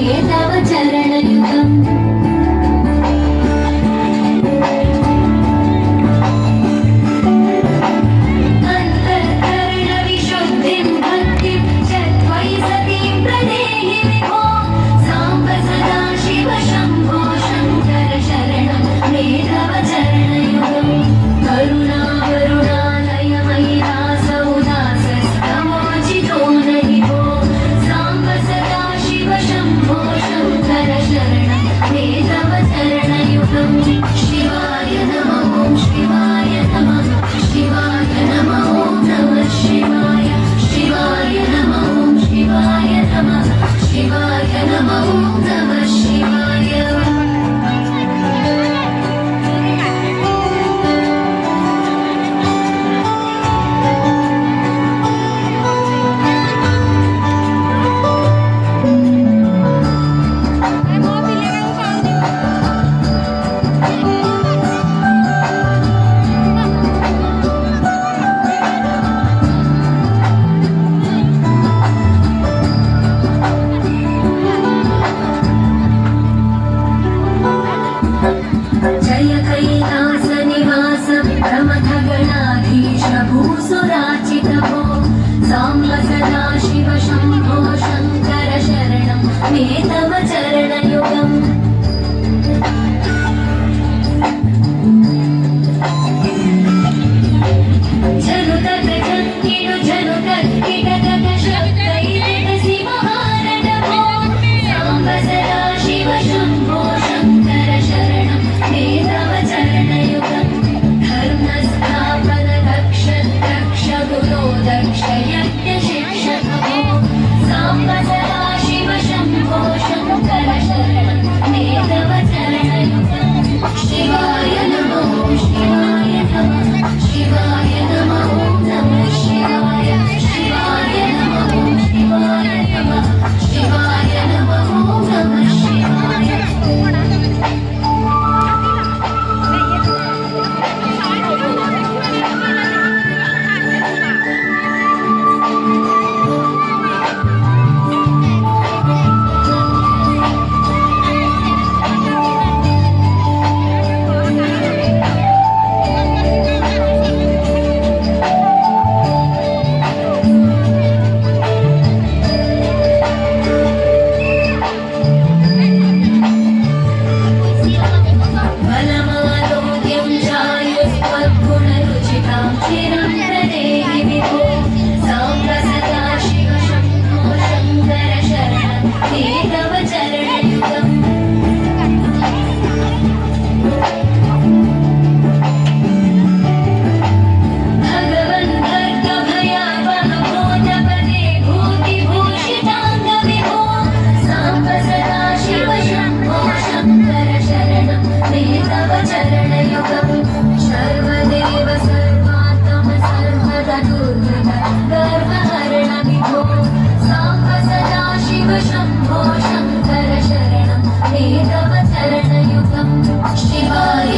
तव चरणयुगम् अन्तःकरणविशुद्धिं भक्तिं च त्वयि सतीं प्रदेहि विभो साम्ब सदा शिव शम्भो शङ्कर शरणं मे तव चरणयुगम् करुणावरुणालय मयिरासौदासस्तमोचितो न हि भो साम्ब सदा शिव शम्भो शङ्कर शरणं मे तव चरणयुगम् शिवाय नमः ॐ शिवाय नमः शिवाय नमः ॐ नमः शिवाय शिवाय नमः ॐ शिवाय नमः शिवाय नमः ॐ नमः शिवाय जय कैलासनिवास प्रमथगणाधीश भूसुराचित भो साम्ब सदा शिव शम्भो शङ्कर शरणं मे तव चरणयुगम् जनुतगजन्किडु जनुतक्किटगजशक्तैरटसि महानट भो साम्ब सदा शिव शम्भो शङ्कर शरणं मे तव चरणयुगम् धर्मस्थापन दक्ष दक्ष गुरो दक्ष यज्ञशिक्षक भो साम्ब सदा शिव शम्भो शङ्कर शरणं मे तव चरणयुगम् शिवाय नमः शिवाय नमः शिवाय नमः नमः शिवाय शिवाय नमः शिवाय नमः शिवाय नमः नमः शिवाय बलमारोग्यं जायुस्त्वद्गुणरुचितां चिरं प्रदेहि विभो साम्ब सदा शिव शम्भो शङ्कर शरणं मे तव चरणयुगम् भगवन् भर्गभयावह भूतपते भूतिभूषिताङ्ग विभो साम्ब सदा शिव शम्भो शङ्कर शरणं मे तव चरणयुगम् सर्वदेव सर्वात्म सर्वदा दुर्गत गर्वहरण विभो साम्ब सदा शिव शम्भो शङ्कर शरणं मे तव चरणयुगम् शिवाय